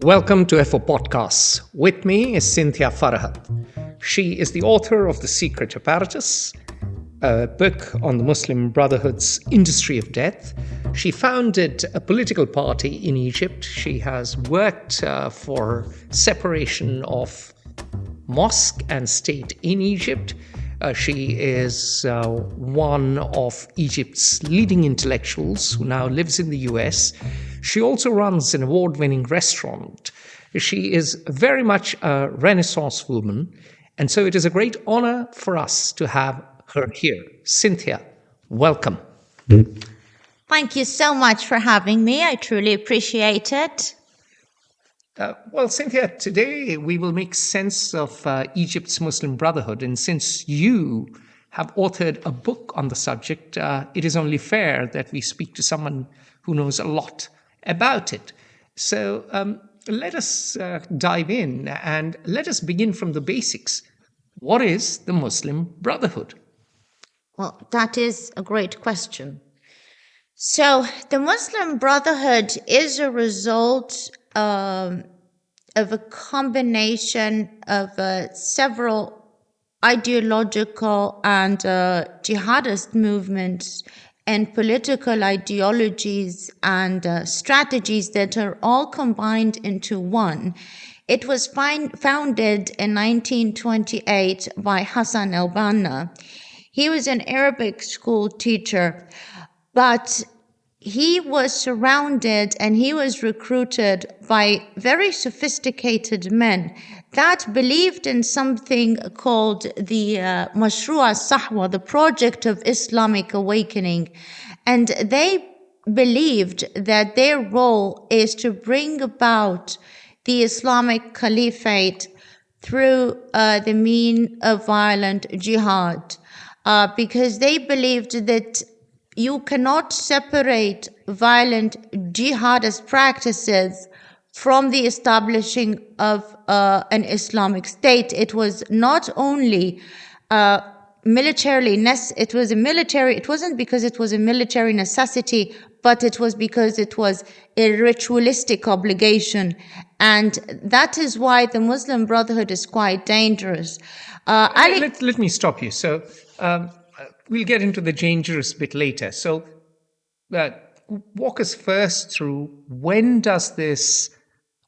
Welcome to FO Podcasts. With me is Cynthia Farahat. She is the author of The Secret Apparatus, a book on the Muslim Brotherhood's industry of death. She founded a political party in Egypt. She has worked for separation of mosque and state in Egypt. She is one of Egypt's leading intellectuals who now lives in the US. She also runs an award-winning restaurant. She is very much a Renaissance woman, and so it is a great honor for us to have her here. Cynthia, welcome. Thank you so much for having me. I truly appreciate it. Well, Cynthia, today we will make sense of Egypt's Muslim Brotherhood. And since you have authored a book on the subject, it is only fair that we speak to someone who knows a lot about it. So let us dive in and let us begin from the basics. What is the Muslim Brotherhood? Well, that is a great question. So the Muslim Brotherhood is a result of a combination of several ideological and jihadist movements and political ideologies and strategies that are all combined into one. It was founded in 1928 by Hassan al-Banna. He was an Arabic school teacher, but he was surrounded and he was recruited by very sophisticated men that believed in something called the Mashrua Sahwa, the project of Islamic awakening. And they believed that their role is to bring about the Islamic Caliphate through the mean of violent jihad, because they believed that you cannot separate violent jihadist practices from the establishing of an Islamic state. It was not only militarily it wasn't because it was a military necessity, but it was because it was a ritualistic obligation. And that is why the Muslim Brotherhood is quite dangerous. Let me stop you. So we'll get into the dangerous bit later. So walk us first through, when does this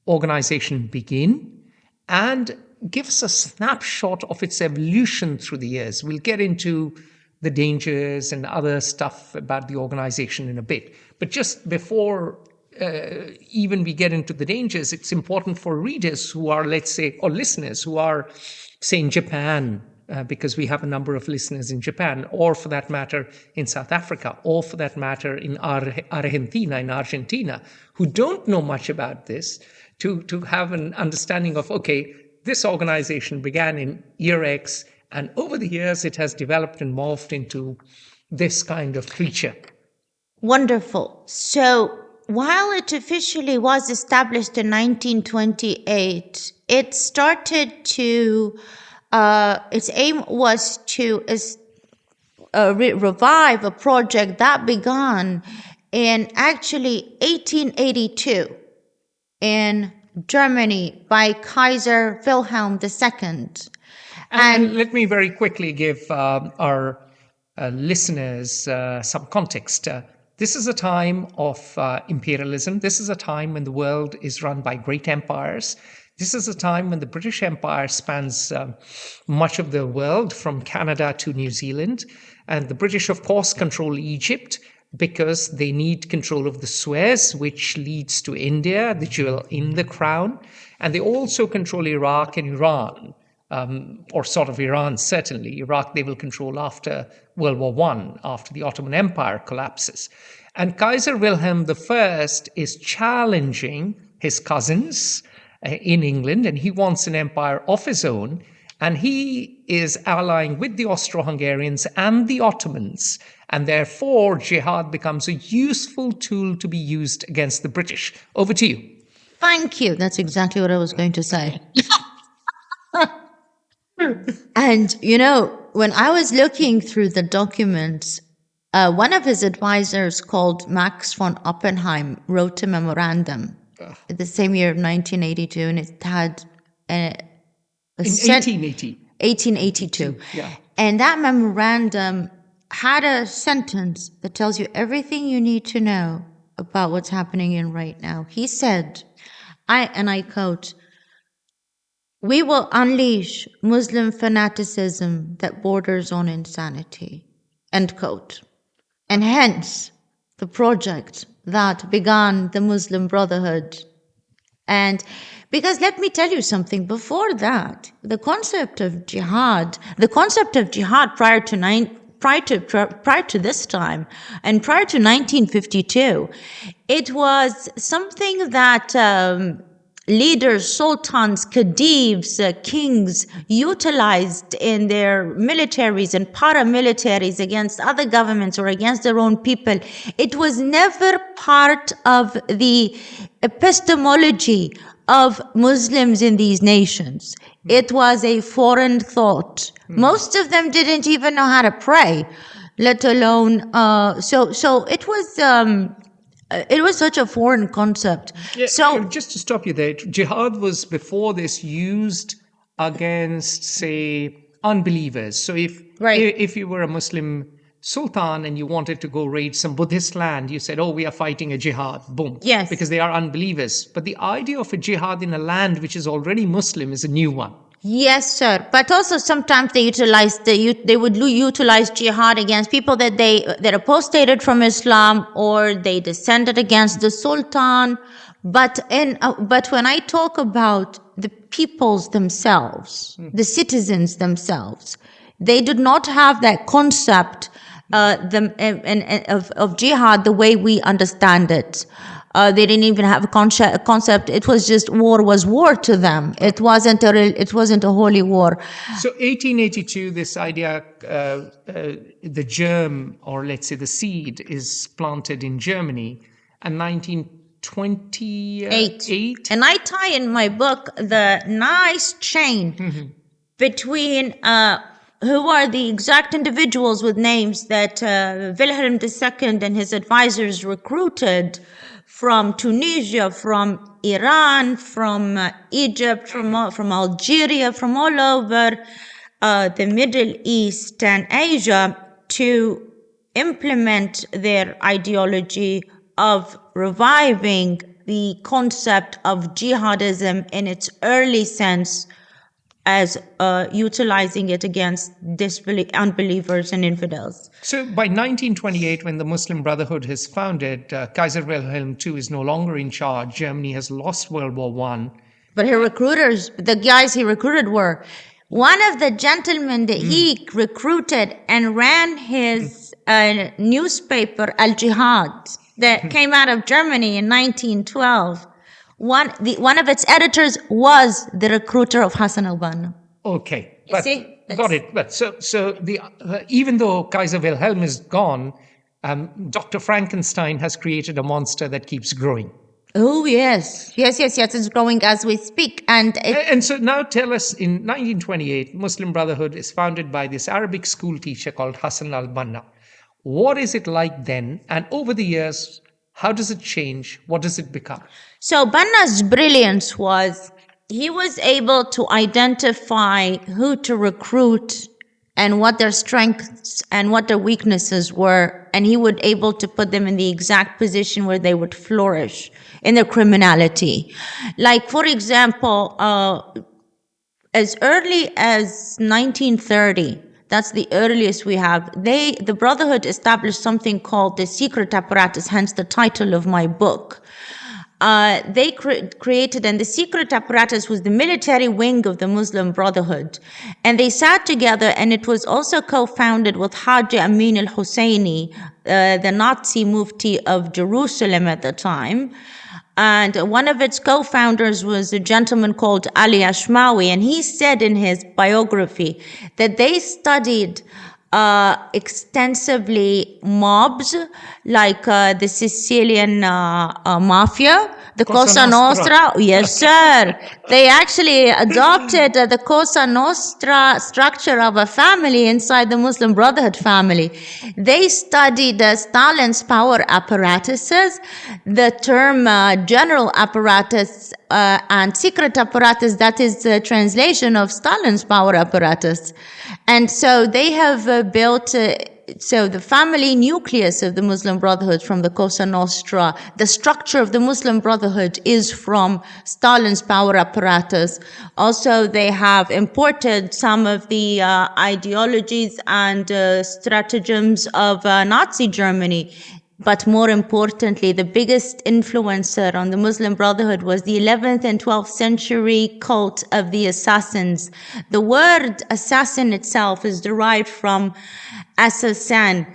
organization begin, and give us a snapshot of its evolution through the years. We'll get into the dangers and other stuff about the organization in a bit. But just before even we get into the dangers, it's important for readers who are, let's say, or listeners who are, say, in Japan, because we have a number of listeners in Japan, or for that matter in South Africa, or for that matter in Argentina, who don't know much about this, to have an understanding of, okay, this organization began in year X, and over the years it has developed and morphed into this kind of creature. Wonderful. So while it officially was established in 1928, it started to its aim was to revive a project that began in actually 1882 in Germany by Kaiser Wilhelm II. And let me very quickly give our listeners some context. This is a time of imperialism. This is a time when the world is run by great empires. This is a time when the British Empire spans much of the world, from Canada to New Zealand. And the British, of course, control Egypt because they need control of the Suez, which leads to India, the jewel in the crown. And they also control Iraq and Iran, or sort of Iran, certainly. Iraq they will control after World War I, after the Ottoman Empire collapses. And Kaiser Wilhelm I is challenging his cousins in England, and he wants an empire of his own, and he is allying with the Austro-Hungarians and the Ottomans, and therefore jihad becomes a useful tool to be used against the British. Over to you. Thank you. That's exactly what I was going to say. And, when I was looking through the documents, one of his advisors, called Max von Oppenheim, wrote a memorandum. the same year, 1982, and it had in 1880. 1882. Yeah. And that memorandum had a sentence that tells you everything you need to know about what's happening in right now. He said, I quote, "We will unleash Muslim fanaticism that borders on insanity," end quote. And hence the project that began the Muslim Brotherhood. And because let me tell you something, before that, the concept of jihad prior to this time and prior to 1952, it was something that leaders, sultans, khedives, kings utilized in their militaries and paramilitaries against other governments or against their own people. It was never part of the epistemology of Muslims in these nations. It was a foreign thought. Most of them didn't even know how to pray, let alone so it was such a foreign concept. Yeah, so just to stop you there, jihad was before this used against, say, unbelievers. So if you were a Muslim sultan and you wanted to go raid some Buddhist land, you said, "Oh, we are fighting a jihad." Boom. Yes. Because they are unbelievers. But the idea of a jihad in a land which is already Muslim is a new one. Yes, sir. But also sometimes they would utilize jihad against people that apostated from Islam or they descended against the Sultan. But when I talk about the peoples themselves, the citizens themselves, they did not have that concept of jihad the way we understand it. They didn't even have a concept. It was just war was war to them. It wasn't a holy war. So 1882, this idea, the germ, or let's say the seed, is planted in Germany, and 1928. And I tie in my book the nice chain between who are the exact individuals with names that Wilhelm II and his advisors recruited from Tunisia, from Iran, from Egypt, from Algeria, from all over the Middle East and Asia to implement their ideology of reviving the concept of jihadism in its early sense, as utilizing it against unbelievers and infidels. So by 1928, when the Muslim Brotherhood is founded, Kaiser Wilhelm II is no longer in charge. Germany has lost World War I. But her recruiters, the guys he recruited were, one of the gentlemen that he recruited and ran his newspaper, Al-Jihad, that came out of Germany in 1912. One of its editors was the recruiter of Hassan al-Banna. Okay, You see? Got it. But so the even though Kaiser Wilhelm is gone, Dr. Frankenstein has created a monster that keeps growing. Oh yes. It's growing as we speak, and so now tell us, in 1928, Muslim Brotherhood is founded by this Arabic school teacher called Hassan al-Banna. What is it like then, and over the years, how does it change? What does it become? So Banna's brilliance was he was able to identify who to recruit and what their strengths and what their weaknesses were, and he would able to put them in the exact position where they would flourish in their criminality. Like, for example, as early as 1930, that's the earliest we have. The Brotherhood established something called the secret apparatus, hence the title of my book. They created, and the secret apparatus was the military wing of the Muslim Brotherhood. And they sat together, and it was also co-founded with Haji Amin al-Husseini, the Nazi mufti of Jerusalem at the time. And one of its co-founders was a gentleman called Ali Ashmawi, and he said in his biography that they studied extensively mobs like the Sicilian mafia, The Cosa Cosa Nostra. Nostra, yes, sir. They actually adopted the Cosa Nostra structure of a family inside the Muslim Brotherhood family. They studied Stalin's power apparatuses. The term general apparatus and secret apparatus, that is the translation of Stalin's power apparatus. And so they have built so the family nucleus of the Muslim Brotherhood from the Cosa Nostra, the structure of the Muslim Brotherhood is from Stalin's power apparatus. Also, they have imported some of the ideologies and stratagems of Nazi Germany. But more importantly, the biggest influencer on the Muslim Brotherhood was the 11th and 12th century cult of the assassins. The word assassin itself is derived from assassin,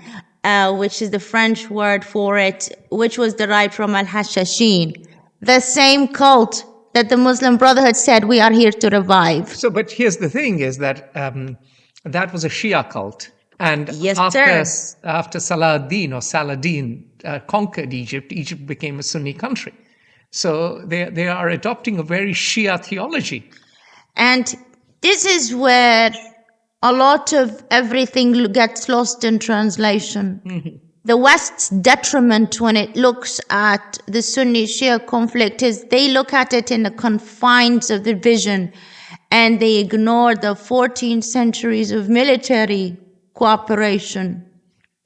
which is the French word for it, which was derived from al-Hashashin, the same cult that the Muslim Brotherhood said we are here to revive. So, but here's the thing is that that was a Shia cult. And Yes, after Saladin conquered Egypt, Egypt became a Sunni country. So they are adopting a very Shia theology. And this is where a lot of everything gets lost in translation. Mm-hmm. The West's detriment when it looks at the Sunni-Shia conflict is they look at it in the confines of the vision and they ignore the 14 centuries of military cooperation.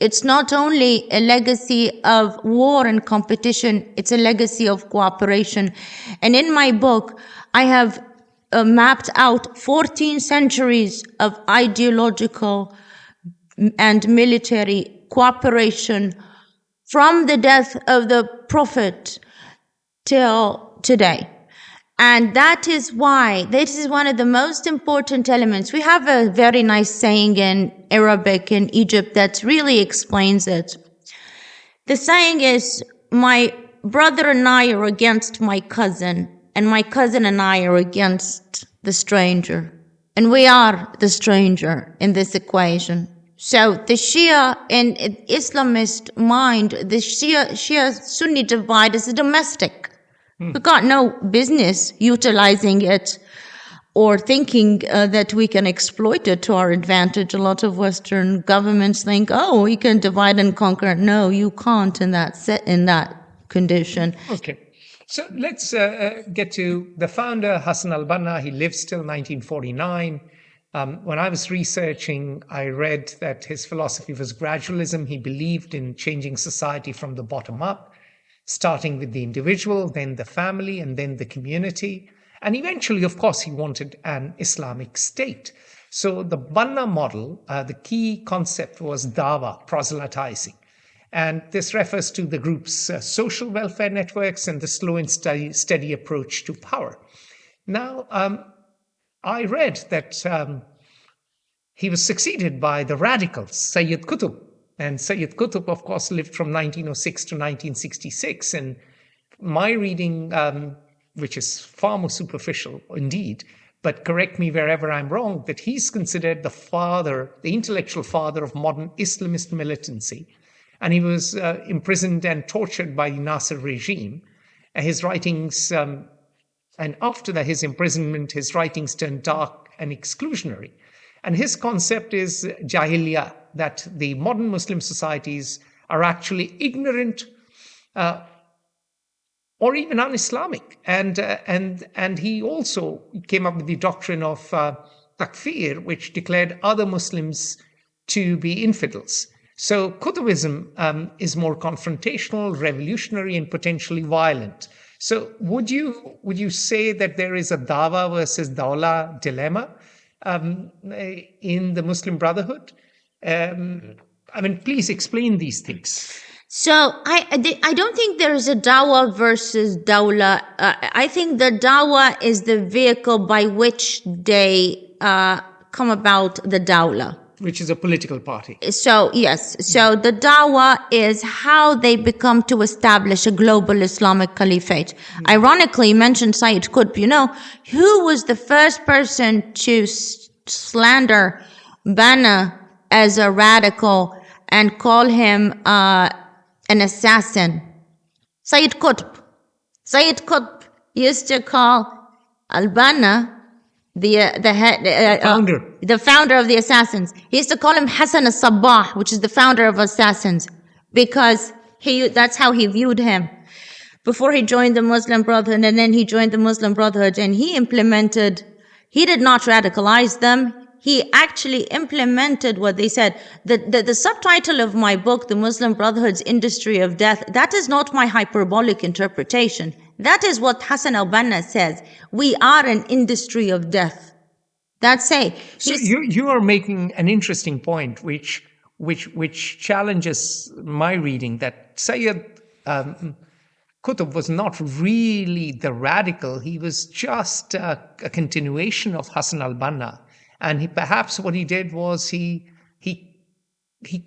It's not only a legacy of war and competition, it's a legacy of cooperation. And in my book, I have mapped out 14 centuries of ideological and military cooperation from the death of the Prophet till today. And that is why this is one of the most important elements. We have a very nice saying in Arabic in Egypt that really explains it. The saying is, my brother and I are against my cousin, and my cousin and I are against the stranger. And we are the stranger in this equation. So the Shia in Islamist mind, the Shia-Sunni divide is a domestic. We got no business utilizing it or thinking that we can exploit it to our advantage. A lot of Western governments think, oh, we can divide and conquer. No, you can't in that condition. Okay. So let's get to the founder, Hassan al-Banna. He lived till 1949. When I was researching, I read that his philosophy was gradualism. He believed in changing society from the bottom up, starting with the individual, then the family, and then the community. And eventually, of course, he wanted an Islamic state. So the Banna model, the key concept was Dawah, proselytizing. And this refers to the group's social welfare networks and the slow and steady approach to power. Now, I read that he was succeeded by the radicals, Sayyid Qutb. And Sayyid Qutb, of course, lived from 1906 to 1966. And my reading, which is far more superficial indeed, but correct me wherever I'm wrong, that he's considered the father, the intellectual father of modern Islamist militancy. And he was imprisoned and tortured by the Nasser regime. His writings, and after that, his imprisonment, his writings turned dark and exclusionary. And his concept is jahiliyyah, that the modern Muslim societies are actually ignorant or even un-Islamic. And he also came up with the doctrine of takfir, which declared other Muslims to be infidels. So Qutbism is more confrontational, revolutionary, and potentially violent. So would you say that there is a Dawah versus Dawla dilemma in the Muslim Brotherhood? I mean, please explain these things. So I don't think there is a Dawah versus Dawla. I think the Dawah is the vehicle by which they come about the Dawla. Which is a political party. So, yes. So the Dawah is how they become to establish a global Islamic caliphate. Ironically, you mentioned Syed Qutb. You know, who was the first person to slander Banna as a radical and call him an assassin? Sayyid Qutb. Sayyid Qutb used to call al-Banna the founder of the assassins. He used to call him Hassan al-Sabbah, which is the founder of assassins, because that's how he viewed him before he joined the Muslim Brotherhood. And then he joined the Muslim Brotherhood, and he did not radicalize them. He actually implemented what they said. The subtitle of my book, The Muslim Brotherhood's Industry of Death, that is not my hyperbolic interpretation. That is what Hassan al-Banna says. We are an industry of death. That's it. So you are making an interesting point, which challenges my reading, that Sayyid Qutb was not really the radical. He was just a continuation of Hassan al-Banna. And perhaps what he did was he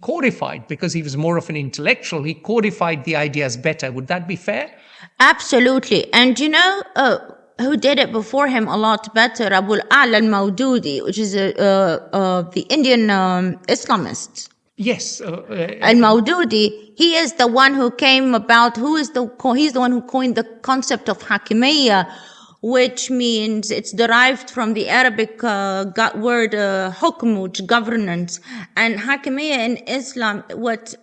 codified, because he was more of an intellectual, he codified the ideas better. Would that be fair? Absolutely. And who did it before him a lot better? Abul al-Maududi, which is the Indian Islamist. Yes. Al-Maududi, he is the one who came about, he's the one who coined the concept of hakimiyya, which means it's derived from the Arabic word hukm, which governance. And hakimiyya in Islam, what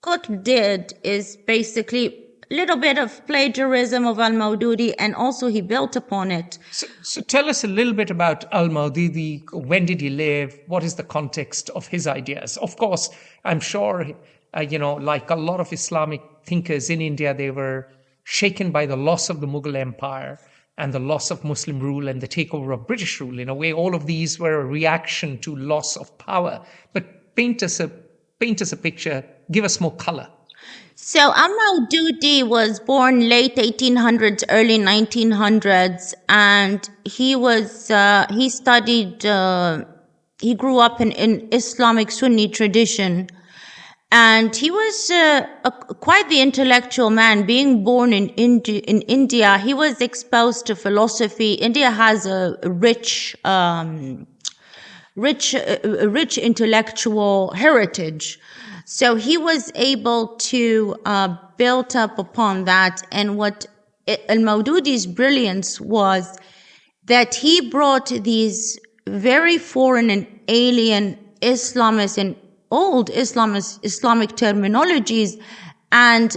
Qutb did is basically a little bit of plagiarism of al-Maududi, and also he built upon it. So tell us a little bit about al-Maududi. When did he live? What is the context of his ideas? Of course, I'm sure, like a lot of Islamic thinkers in India, they were shaken by the loss of the Mughal Empire and the loss of Muslim rule and the takeover of British rule. In a way, all of these were a reaction to loss of power. But paint us a picture, give us more color. So al-Maududi was born late 1800s, early 1900s, and he grew up in Islamic Sunni tradition, and he was quite the intellectual man. Being born in India, he was exposed to philosophy. India has a rich intellectual heritage. So he was able to build up upon that. And what al-Maududi's brilliance was that he brought these very foreign and alien Islamist and old Islamic terminologies and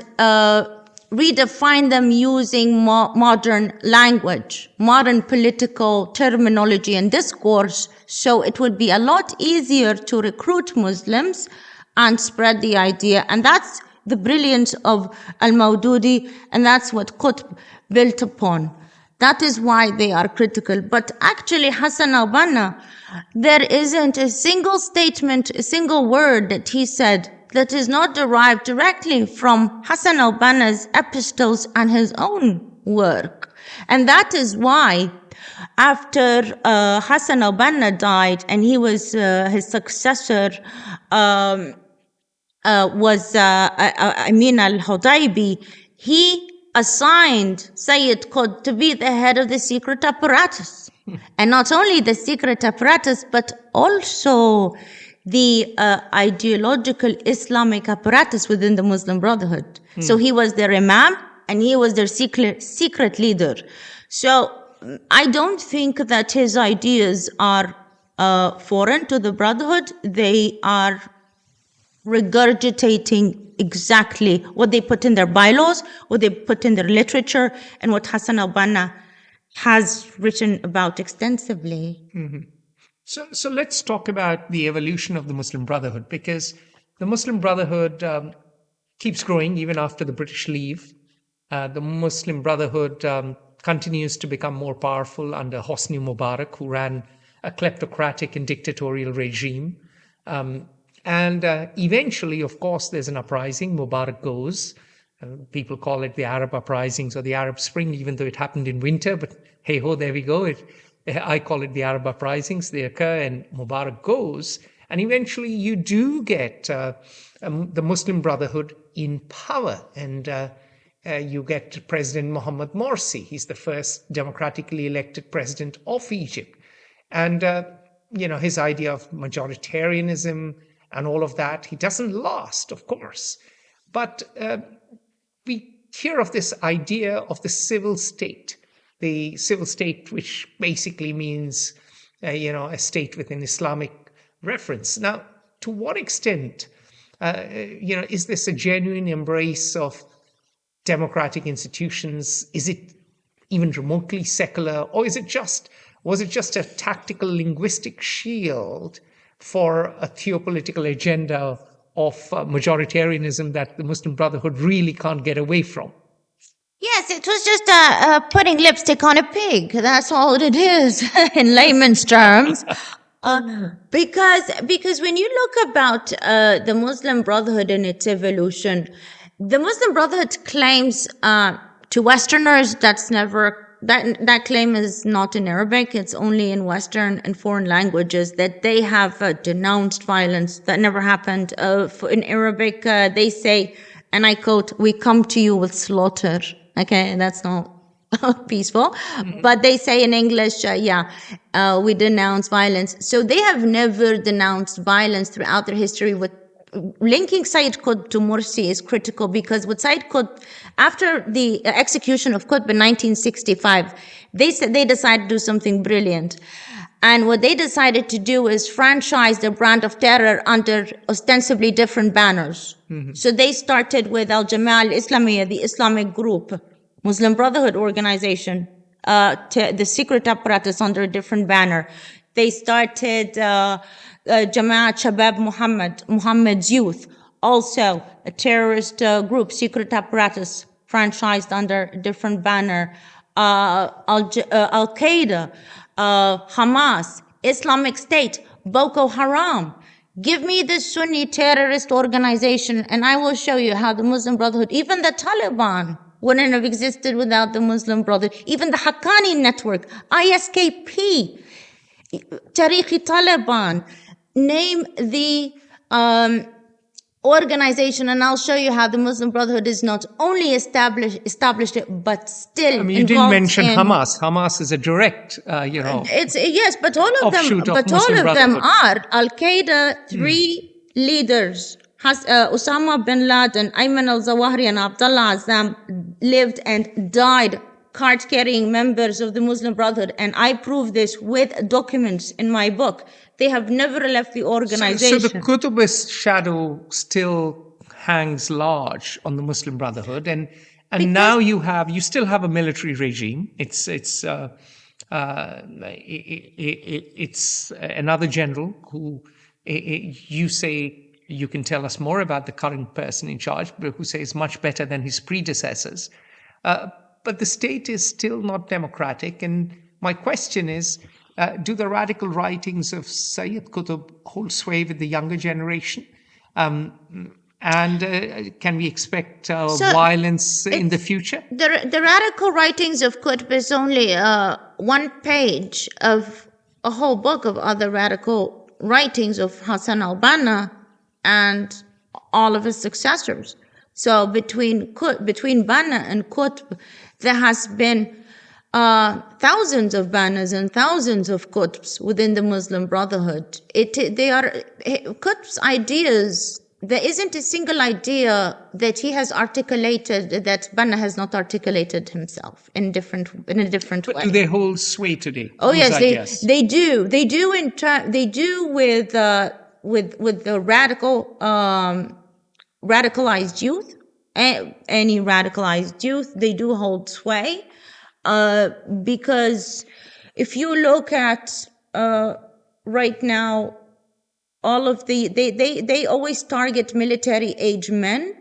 redefined them using modern language, modern political terminology and discourse. So it would be a lot easier to recruit Muslims and spread the idea. And that's the brilliance of al-Maududi, and that's what Qutb built upon. That is why they are critical. But actually, Hassan al-Banna, there isn't a single statement, a single word that he said that is not derived directly from Hassan al-Banna's epistles and his own work. And that is why after Hassan al-Banna died, and he was his successor, was Amin al-Hudaybi, he assigned Sayyid Qutb to be the head of the secret apparatus. And not only the secret apparatus, but also the ideological Islamic apparatus within the Muslim Brotherhood. So he was their imam, and he was their secret leader. So I don't think that his ideas are foreign to the Brotherhood. They are regurgitating exactly what they put in their bylaws, what they put in their literature, and what Hassan al-Banna has written about extensively. Mm-hmm. So let's talk about the evolution of the Muslim Brotherhood, because the Muslim Brotherhood keeps growing even after the British leave. The Muslim Brotherhood continues to become more powerful under Hosni Mubarak, who ran a kleptocratic and dictatorial regime. And eventually, of course, there's an uprising. Mubarak goes. People call it the Arab uprisings or the Arab Spring, even though it happened in winter. But hey ho, there we go. I call it the Arab uprisings. They occur and Mubarak goes. And eventually you do get the Muslim Brotherhood in power. And you get President Mohamed Morsi. He's the first democratically elected president of Egypt. And, his idea of majoritarianism and all of that, he doesn't last, of course. But we hear of this idea of the civil state, which basically means, a state with an Islamic reference. Now, to what extent, is this a genuine embrace of democratic institutions? Is it even remotely secular, or was it just a tactical linguistic shield for a theopolitical agenda of majoritarianism that the Muslim Brotherhood really can't get away from? Yes, it was just putting lipstick on a pig. That's all it is in layman's terms. Because when you look about the Muslim Brotherhood and its evolution, the Muslim Brotherhood claims to Westerners that claim is not in Arabic. It's only in Western and foreign languages that they have denounced violence that never happened. In Arabic, they say, and I quote, "We come to you with slaughter." Okay, that's not peaceful. But they say in English, we denounce violence. So they have never denounced violence throughout their history. With linking Sayyid Qutb to Morsi is critical, because with Sayyid Qutb, after the execution of Qutb in 1965, they said they decided to do something brilliant. And what they decided to do is franchise their brand of terror under ostensibly different banners. So they started with Al-Jama'ah al-Islamiyya, the Islamic group, Muslim Brotherhood organization, the secret apparatus under a different banner. They started Jama'at Shabab Muhammad's Youth, also a terrorist group, secret apparatus, franchised under a different banner. Al-Qaeda, Hamas, Islamic State, Boko Haram. Give me the Sunni terrorist organization and I will show you how the Muslim Brotherhood, even the Taliban, wouldn't have existed without the Muslim Brotherhood. Even the Haqqani network, ISKP, Tariqi Taliban. Name the organization and I'll show you how the Muslim Brotherhood is not only established it, but still you didn't mention Hamas. Hamas is a direct, It's yes, but all of them, are Al-Qaeda. Three leaders, Osama bin Laden, Ayman al-Zawahiri, and Abdullah Azzam, lived and died card-carrying members of the Muslim Brotherhood, and I prove this with documents in my book. They have never left the organization. So the Qutbist shadow still hangs large on the Muslim Brotherhood, and now you still have a military regime. It's another general who you say you can tell us more about the current person in charge, but who says much better than his predecessors. But the state is still not democratic. And my question is, do the radical writings of Sayyid Qutb hold sway with the younger generation? And can we expect violence in the future? The radical writings of Qutb is only one page of a whole book of other radical writings of Hassan al-Banna and all of his successors. So between Banna and Qutb, there has been thousands of Bannas and thousands of Qutbs within the Muslim Brotherhood. Qutb's ideas. There isn't a single idea that he has articulated that Banna has not articulated himself in a different way. Do they hold sway today? Oh yes, they do. They do with the radicalized youth. Any radicalized youth, they do hold sway, because if you look at right now, all of they always target military age men,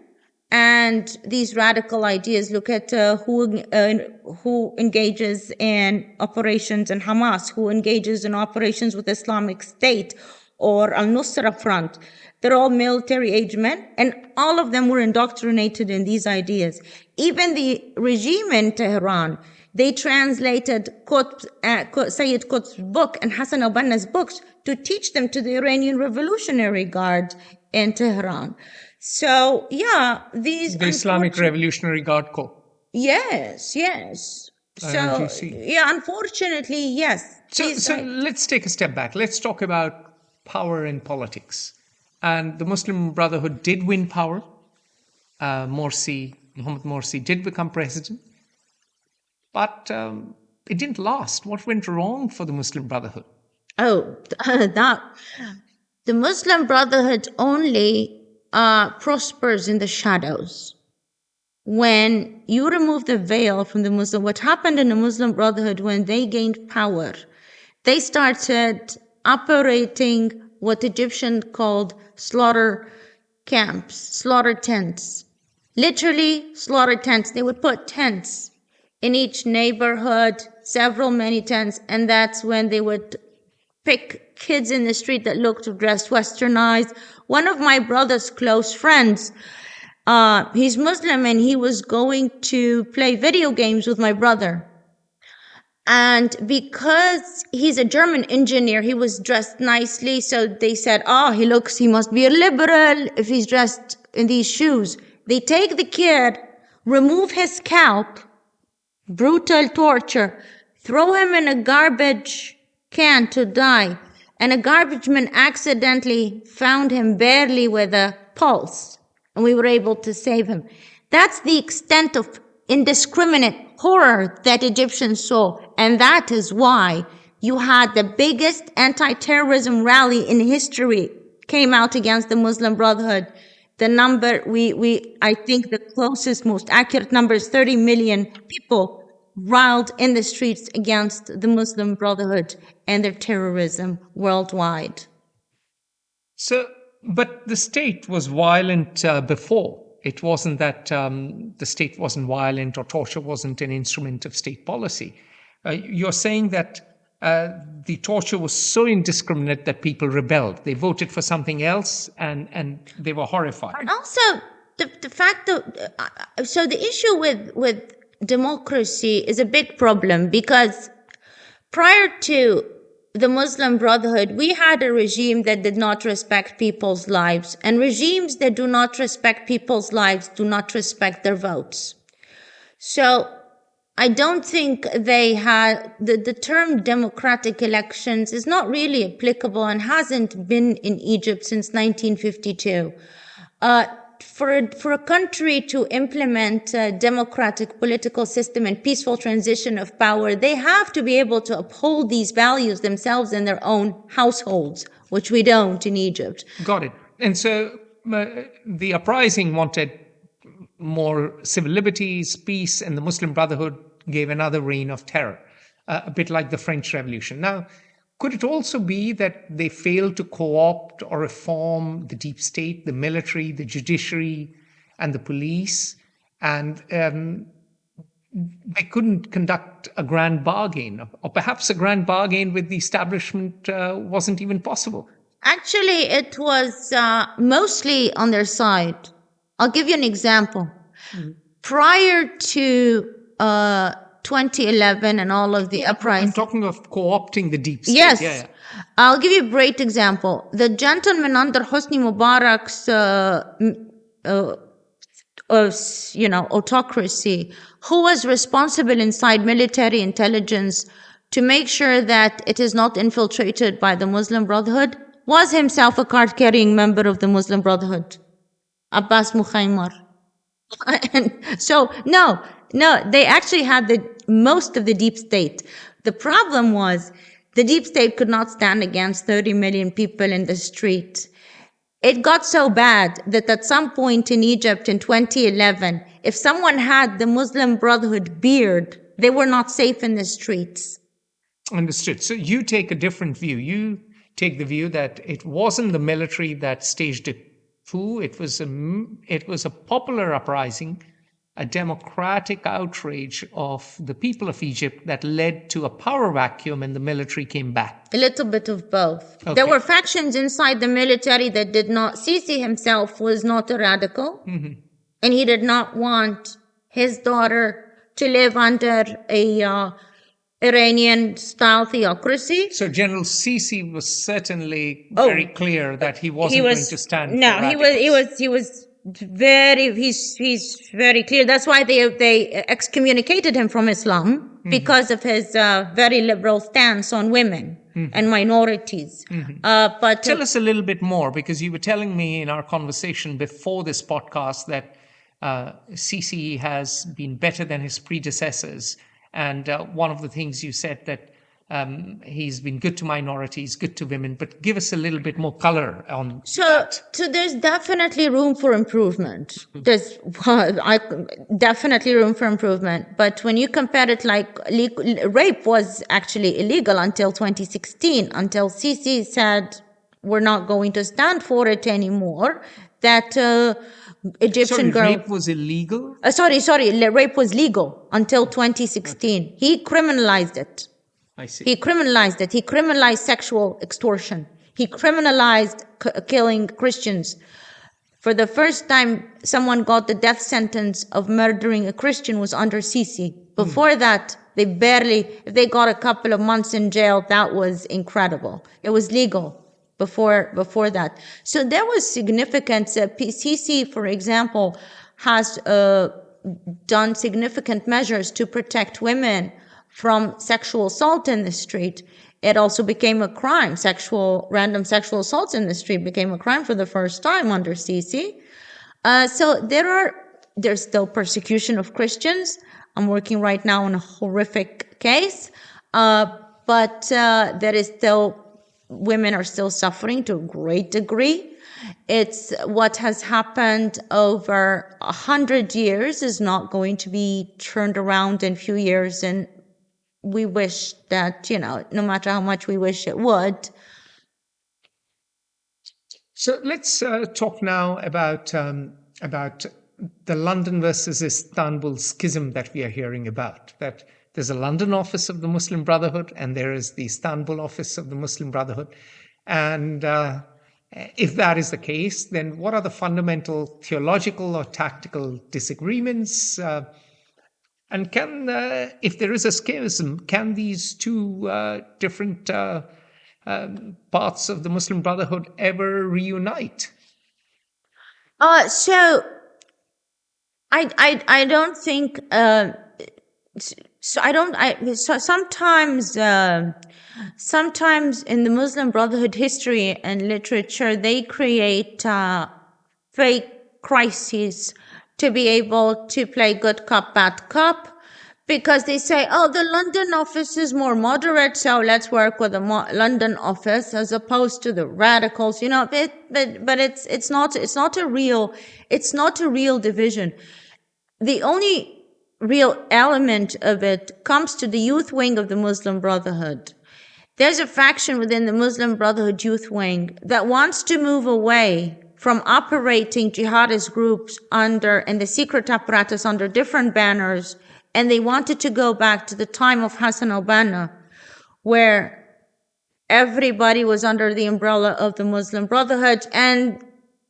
and these radical ideas look at who engages in operations in Hamas, who engages in operations with Islamic State or Al-Nusra Front. They're all military age men, and all of them were indoctrinated in these ideas. Even the regime in Tehran, they translated Sayyid Qutb's book and Hassan al-Banna's books to teach them to the Iranian Revolutionary Guard in Tehran. So, the Islamic Revolutionary Guard Corps. Yes. So, unfortunately, yes. So let's take a step back. Let's talk about power in politics. And the Muslim Brotherhood did win power. Morsi Mohamed Morsi did become president, but it didn't last. What went wrong for the Muslim Brotherhood? Oh, that the Muslim Brotherhood only prospers in the shadows. When you remove the veil from the Muslim, what happened in the Muslim Brotherhood when they gained power, they started operating what Egyptians called slaughter camps, slaughter tents. Literally slaughter tents. They would put tents in each neighborhood, many tents, and that's when they would pick kids in the street that looked dressed westernized. One of my brother's close friends, he's Muslim, and he was going to play video games with my brother. And because he's a German engineer, he was dressed nicely. So they said, he must be a liberal if he's dressed in these shoes. They take the kid, remove his scalp, brutal torture, throw him in a garbage can to die. And a garbage man accidentally found him barely with a pulse. And we were able to save him. That's the extent of indiscriminate horror that Egyptians saw. And that is why you had the biggest anti-terrorism rally in history came out against the Muslim Brotherhood. The number, I think the closest, most accurate number is 30 million people riled in the streets against the Muslim Brotherhood and their terrorism worldwide. So, but the state was violent before. It wasn't that the state wasn't violent or torture wasn't an instrument of state policy. You're saying that the torture was so indiscriminate that people rebelled. They voted for something else and they were horrified. And also the fact that, so the issue with democracy is a big problem because prior to the Muslim Brotherhood, we had a regime that did not respect people's lives, and regimes that do not respect people's lives do not respect their votes. So I don't think they had the term democratic elections is not really applicable and hasn't been in Egypt since 1952. For a country to implement a democratic political system and peaceful transition of power, they have to be able to uphold these values themselves in their own households, which we don't in Egypt. Got it. And so the uprising wanted more civil liberties, peace, and the Muslim Brotherhood gave another reign of terror, a bit like the French Revolution. Now, could it also be that they failed to co-opt or reform the deep state, the military, the judiciary, and the police, and they couldn't conduct a grand bargain, or perhaps a grand bargain with the establishment wasn't even possible? Actually, it was mostly on their side. I'll give you an example. Mm-hmm. Prior to 2011 and all of the uprisings. I'm talking of co-opting the deep state. Yes. Yeah. I'll give you a great example. The gentleman under Hosni Mubarak's, autocracy, who was responsible inside military intelligence to make sure that it is not infiltrated by the Muslim Brotherhood, was himself a card-carrying member of the Muslim Brotherhood, Abbas Mukhaymar. And so, no, they actually had most of the deep state. The problem was the deep state could not stand against 30 million people in the street. It got so bad that at some point in Egypt in 2011, if someone had the Muslim Brotherhood beard, they were not safe in the streets. Understood. So you take a different view. You take the view that it wasn't the military that staged a coup. It was a popular uprising, a democratic outrage of the people of Egypt that led to a power vacuum, and the military came back. A little bit of both. Okay. There were factions inside the military that did not. Sisi himself was not a radical, mm-hmm. and he did not want his daughter to live under a Iranian-style theocracy. So General Sisi was certainly very clear that he wasn't going to stand. No, for he was very. He's very clear. That's why they excommunicated him from Islam, mm-hmm. because of his very liberal stance on women, mm-hmm. and minorities. Mm-hmm. But tell us a little bit more, because you were telling me in our conversation before this podcast that Sisi has been better than his predecessors. And one of the things you said that he's been good to minorities, good to women, but give us a little bit more color on that. So there's definitely room for improvement. There's definitely room for improvement. But when you compare it, like rape was actually illegal until 2016, until Sisi said we're not going to stand for it anymore. That Egyptian girl. Rape was illegal? Sorry, rape was legal until 2016. Okay. He criminalized it. I see. He criminalized it. He criminalized sexual extortion. He criminalized killing Christians. For the first time, someone got the death sentence of murdering a Christian was under Sisi. Before that, they barely, if they got a couple of months in jail, that was incredible. It was legal before that. So there was significance. Sisi, for example, has done significant measures to protect women from sexual assault in the street. It also became a crime. Random sexual assaults in the street became a crime for the first time under Sisi. So there's still persecution of Christians. I'm working right now on a horrific case. But there is still, women are still suffering to a great degree. It's what has happened over 100 years is not going to be turned around in a few years, and we wish that, no matter how much we wish it would. So let's talk now about the London versus Istanbul schism that we are hearing about. That there's a London office of the Muslim Brotherhood and there is the Istanbul office of the Muslim Brotherhood. And if that is the case, then what are the fundamental theological or tactical disagreements? And if there is a schism, can these two different parts of the Muslim Brotherhood ever reunite? So I don't think. Sometimes in the Muslim Brotherhood history and literature, they create fake crises to be able to play good cop, bad cop, because they say, oh, the London office is more moderate, so let's work with the London office as opposed to the radicals, but it's not a real division. The only real element of it comes to the youth wing of the Muslim Brotherhood. There's a faction within the Muslim Brotherhood youth wing that wants to move away from operating jihadist groups in the secret apparatus under different banners, and they wanted to go back to the time of Hassan al-Banna, where everybody was under the umbrella of the Muslim Brotherhood, and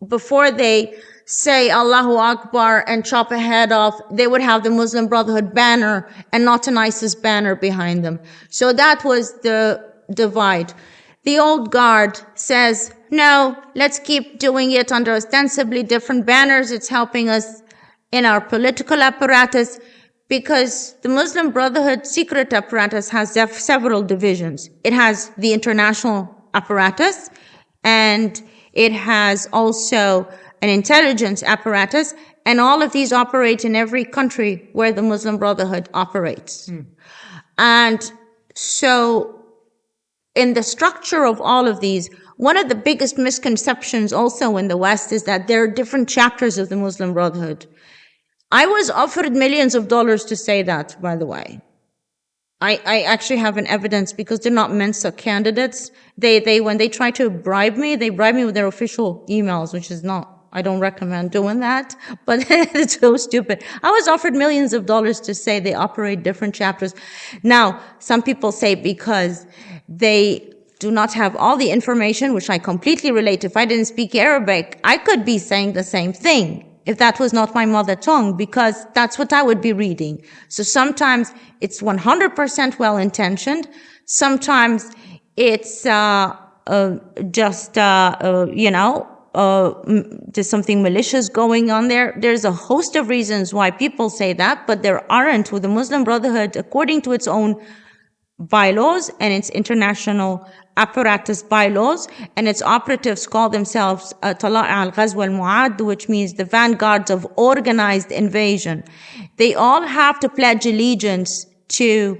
before they say Allahu Akbar and chop a head off, they would have the Muslim Brotherhood banner and not an ISIS banner behind them. So that was the divide. The old guard says, no, let's keep doing it under ostensibly different banners. It's helping us in our political apparatus, because the Muslim Brotherhood secret apparatus has several divisions. It has the international apparatus, and it has also an intelligence apparatus, and all of these operate in every country where the Muslim Brotherhood operates. And so in the structure of all of these, one of the biggest misconceptions also in the West is that there are different chapters of the Muslim Brotherhood. I was offered millions of dollars to say that, by the way. I actually have an evidence, because they're not Mensa candidates. They when they try to bribe me, they bribe me with their official emails, which is not, I don't recommend doing that, but it's so stupid. I was offered millions of dollars to say they operate different chapters. Now, some people say because they do not have all the information, which I completely relate. If I didn't speak Arabic, I could be saying the same thing if that was not my mother tongue, because that's what I would be reading. So sometimes it's 100% well-intentioned. Sometimes it's there's something malicious going on there. There's a host of reasons why people say that, but there aren't. With the Muslim Brotherhood, according to its own bylaws and its international apparatus bylaws, and its operatives call themselves Tala'a al-Ghazwa al-Mu'ad, which means the vanguards of organized invasion. They all have to pledge allegiance to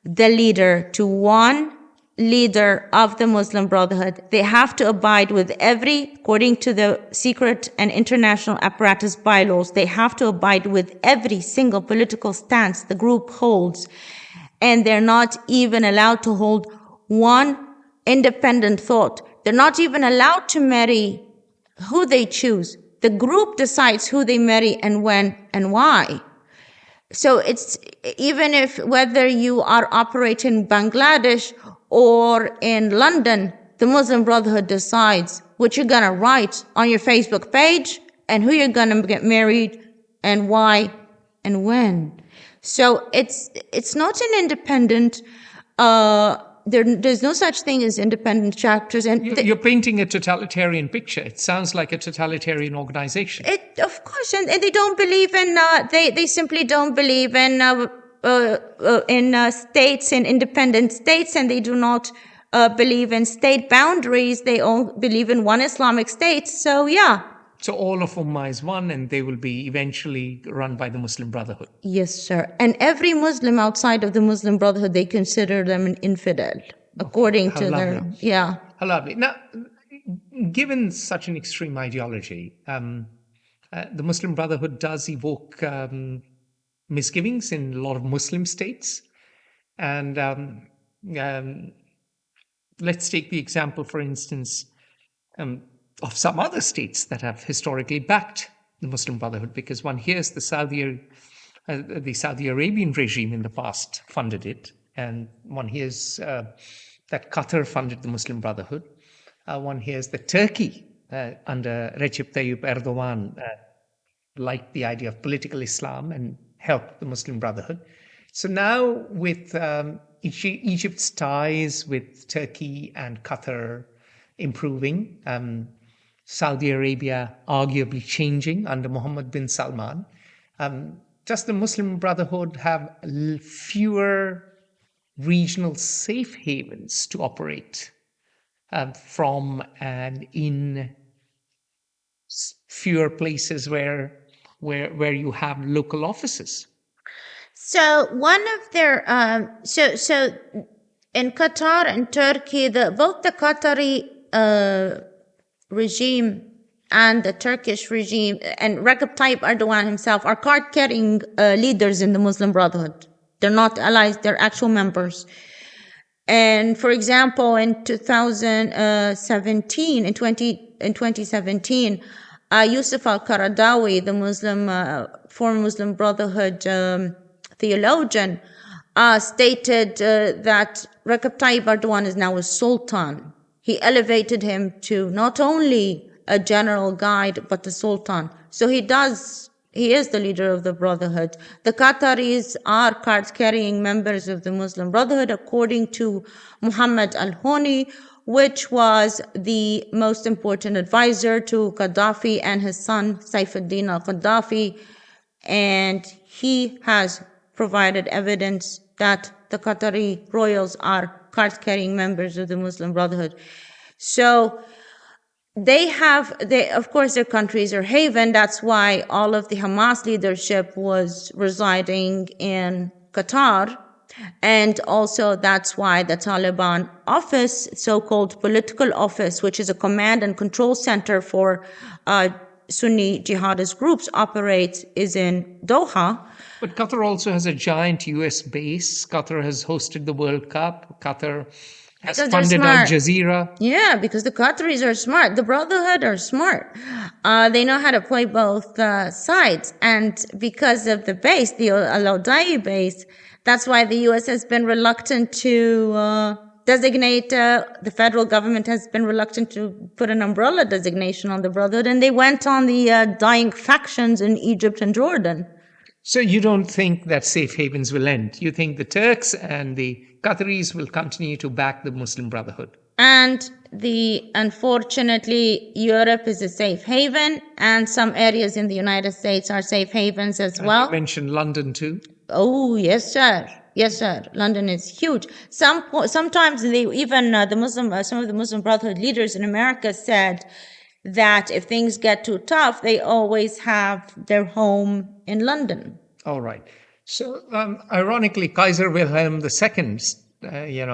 the leader, to one leader of the Muslim Brotherhood. They have to abide with according to the secret and international apparatus bylaws, they have to abide with every single political stance the group holds. And they're not even allowed to hold one independent thought. They're not even allowed to marry who they choose. The group decides who they marry and when and why. So it's even if whether you are operating in Bangladesh or in London, the Muslim Brotherhood decides what you're going to write on your Facebook page and who you're going to get married and why and when. So it's not an independent, there's no such thing as independent chapters. And you're painting a totalitarian picture. It sounds like a totalitarian organization. Of course, and they don't believe in, they simply don't believe in states, in independent states, and they do not believe in state boundaries. They all believe in one Islamic state. So yeah. So all of Ummah is one, and they will be eventually run by the Muslim Brotherhood. Yes, sir. And every Muslim outside of the Muslim Brotherhood, they consider them an infidel, according to their, yeah. How lovely. Now, given such an extreme ideology, the Muslim Brotherhood does evoke misgivings in a lot of Muslim states. And let's take the example, for instance, of some other states that have historically backed the Muslim Brotherhood, because one hears the Saudi Arabian regime in the past funded it, and one hears that Qatar funded the Muslim Brotherhood. One hears that Turkey under Recep Tayyip Erdogan liked the idea of political Islam and helped the Muslim Brotherhood. So now with Egypt's ties with Turkey and Qatar improving, Saudi Arabia arguably changing under Mohammed bin Salman, does the Muslim Brotherhood have fewer regional safe havens to operate from, and in fewer places where you have local offices? So one of their so in Qatar and Turkey, both the Qatari regime and the Turkish regime and Recep Tayyip Erdogan himself are card-carrying leaders in the Muslim Brotherhood. They're not allies; they're actual members. And for example, in 2017, Yusuf al-Qaradawi, the former Muslim Brotherhood theologian, stated that Recep Tayyip Erdogan is now a sultan. He elevated him to not only a general guide, but a sultan. So he is the leader of the Brotherhood. The Qataris are card-carrying members of the Muslim Brotherhood, according to Muhammad al-Honi, which was the most important advisor to Gaddafi and his son, Saifuddin al-Gaddafi. And he has provided evidence that the Qatari royals are card-carrying members of the Muslim Brotherhood. So of course, their countries are haven. That's why all of the Hamas leadership was residing in Qatar. And also that's why the Taliban office, so-called political office, which is a command and control center for Sunni jihadist groups, operates, is in Dawah. But Qatar also has a giant US base. Qatar has hosted the World Cup. Qatar has funded Al Jazeera. Yeah, because the Qataris are smart. The Brotherhood are smart. They know how to play both sides. And because of the base, the Al-Udayi base, that's why the U.S. has been reluctant to designate, the federal government has been reluctant to put an umbrella designation on the Brotherhood, and they went on the dying factions in Egypt and Jordan. So you don't think that safe havens will end? You think the Turks and the Qataris will continue to back the Muslim Brotherhood? And unfortunately, Europe is a safe haven, and some areas in the United States are safe havens as well. You mentioned London too. Oh, yes, sir. Yes, sir. London is huge. Sometimes they even some of the Muslim Brotherhood leaders in America said that if things get too tough, they always have their home in London. All right. So, ironically, Kaiser Wilhelm II,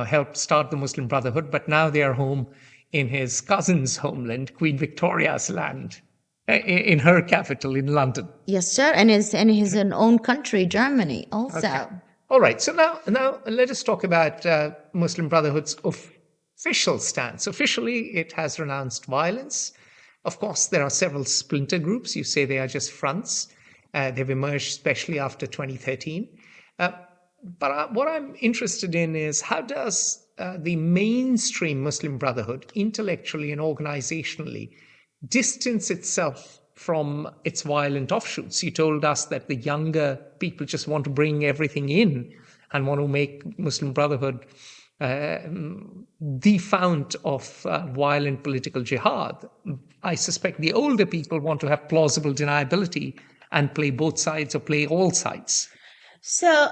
helped start the Muslim Brotherhood, but now they are home in his cousin's homeland, Queen Victoria's land, in her capital in London. Yes, sir. And his own country, Germany, also. Okay. All right. So now let us talk about Muslim Brotherhood's official stance. Officially, it has renounced violence. Of course, there are several splinter groups. You say they are just fronts. They've emerged especially after 2013. But what I'm interested in is how does the mainstream Muslim Brotherhood, intellectually and organizationally, distance itself from its violent offshoots? You told us that the younger people just want to bring everything in and want to make Muslim Brotherhood the fount of violent political jihad. I suspect the older people want to have plausible deniability and play both sides or play all sides. So,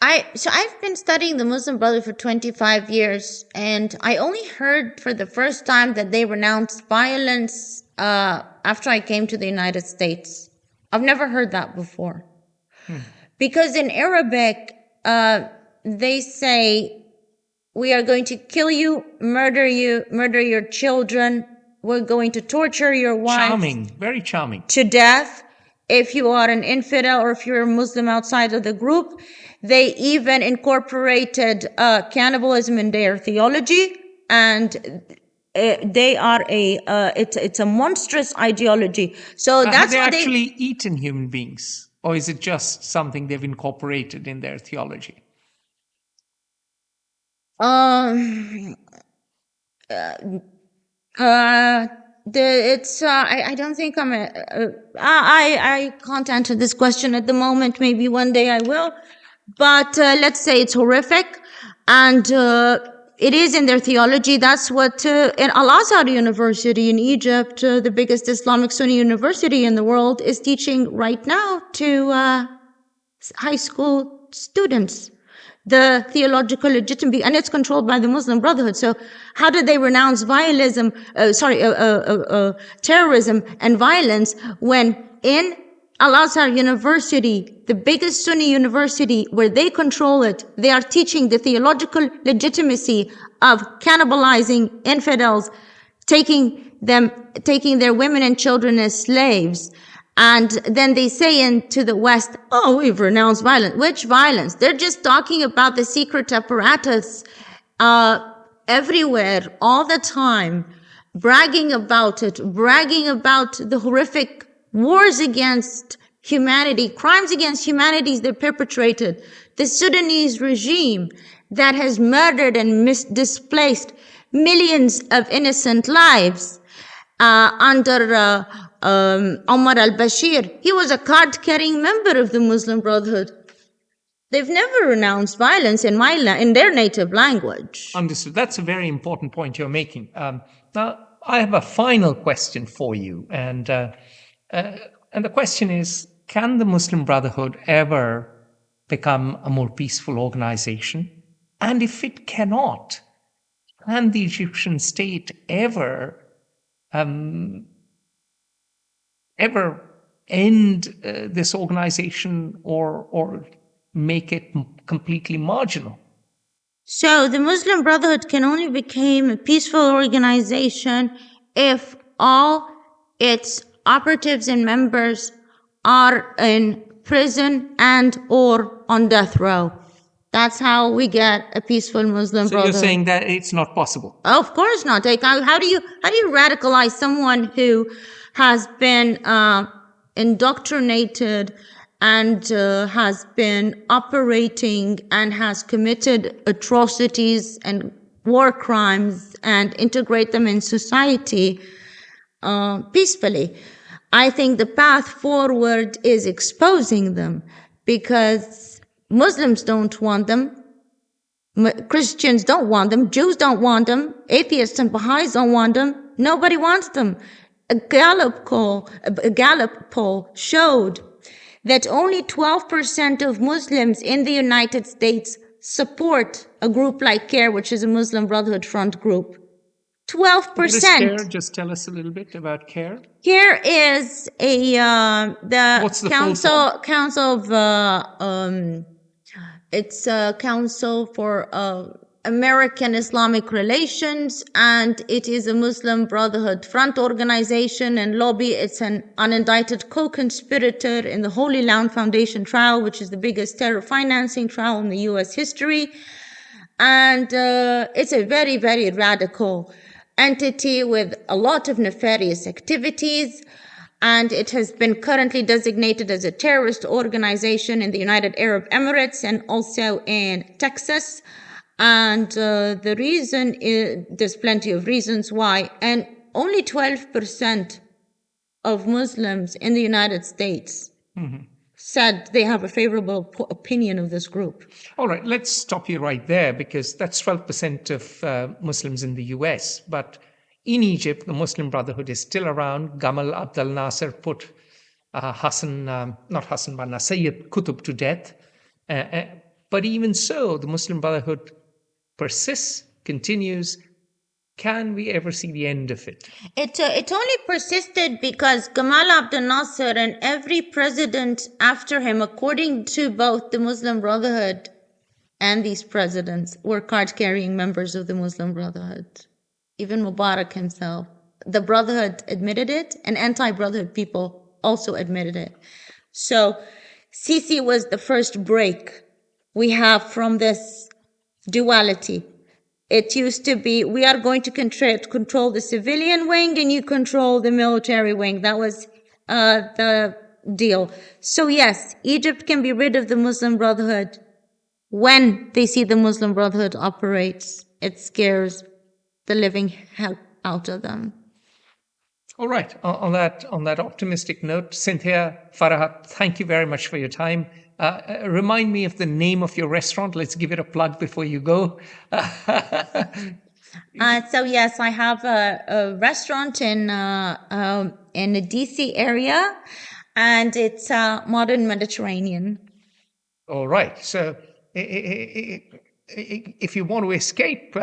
I've been studying the Muslim Brotherhood for 25 years, and I only heard for the first time that they renounced violence after I came to the United States. I've never heard that before. Because in Arabic, they say, we are going to kill you, murder your children, we're going to torture your wife. Charming, very charming. To death. If you are an infidel or if you're a Muslim outside of the group. They even incorporated cannibalism in their theology, and they are it's a monstrous ideology. So that's have they what actually eaten human beings, or is it just something they've incorporated in their theology? I don't think I can't answer this question at the moment. Maybe one day I will. But let's say it's horrific, and it is in their theology. That's what in Al-Azhar University in Egypt, the biggest Islamic Sunni university in the world, is teaching right now to high school students the theological legitimacy, and it's controlled by the Muslim Brotherhood. So how did they renounce terrorism and violence when in Al-Azhar University, the biggest Sunni university where they control it, they are teaching the theological legitimacy of cannibalizing infidels, taking their women and children as slaves. And then they say to the West, oh, we've renounced violence. Which violence? They're just talking about the secret apparatus everywhere, all the time, bragging about it, bragging about the horrific wars against humanity, crimes against humanity they perpetrated. The Sudanese regime that has murdered and displaced millions of innocent lives under Omar al-Bashir. He was a card-carrying member of the Muslim Brotherhood. They've never renounced violence in their native language. Understood. That's a very important point you're making. Now, I have a final question for you, and the question is: can the Muslim Brotherhood ever become a more peaceful organization? And if it cannot, can the Egyptian state ever end this organization or make it completely marginal? So the Muslim Brotherhood can only become a peaceful organization if all its operatives and members are in prison and or on death row. That's how we get a peaceful Muslim Brotherhood. So you're saying that it's not possible? Oh, of course not. How do you radicalize someone who has been indoctrinated and has been operating and has committed atrocities and war crimes and integrate them in society peacefully? I think the path forward is exposing them, because Muslims don't want them, Christians don't want them, Jews don't want them, atheists and Baha'is don't want them. Nobody wants them. A Gallup poll showed that only 12% of Muslims in the United States support a group like CARE, which is a Muslim Brotherhood front group. 12%. What is CARE? Just tell us a little bit about CARE. CARE is What's the full form? It's a Council for American Islamic Relations, and it is a Muslim Brotherhood front organization and lobby. It's an unindicted co-conspirator in the Holy Land Foundation trial, which is the biggest terror financing trial in the US history. And it's a very, very radical entity with a lot of nefarious activities. And it has been currently designated as a terrorist organization in the United Arab Emirates and also in Texas. And the reason is, there's plenty of reasons why, and only 12% of Muslims in the United States said they have a favorable opinion of this group. All right, let's stop you right there, because that's 12% of Muslims in the US. But in Egypt, the Muslim Brotherhood is still around. Gamal Abdel Nasser put Hassan, not Hassan Banna, Sayyid Qutb to death. But even so, the Muslim Brotherhood persists, continues. Can we ever see the end of it? It only persisted because Gamal Abdel Nasser and every president after him, according to both the Muslim Brotherhood and these presidents, were card-carrying members of the Muslim Brotherhood. Even Mubarak himself. The Brotherhood admitted it, and anti-Brotherhood people also admitted it. So Sisi was the first break we have from this duality. It used to be, we are going to control the civilian wing and you control the military wing. That was the deal. So yes, Egypt can be rid of the Muslim Brotherhood when they see the Muslim Brotherhood operates. It scares the living hell out of them. All right. On that optimistic note, Cynthia Farahat, thank you very much for your time. Remind me of the name of your restaurant. Let's give it a plug before you go. So yes, I have a restaurant in the DC area, and it's modern Mediterranean. All right. So if you want to escape,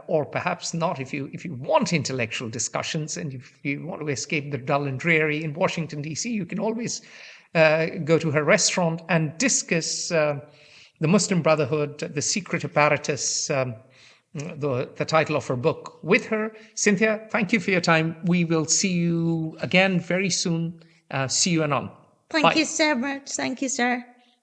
or perhaps not, if you want intellectual discussions and if you want to escape the dull and dreary in Washington, D.C., you can always go to her restaurant and discuss the Muslim Brotherhood, the secret apparatus, the title of her book with her. Cynthia, thank you for your time. We will see you again very soon. See you anon. Thank you so much. Thank you, sir.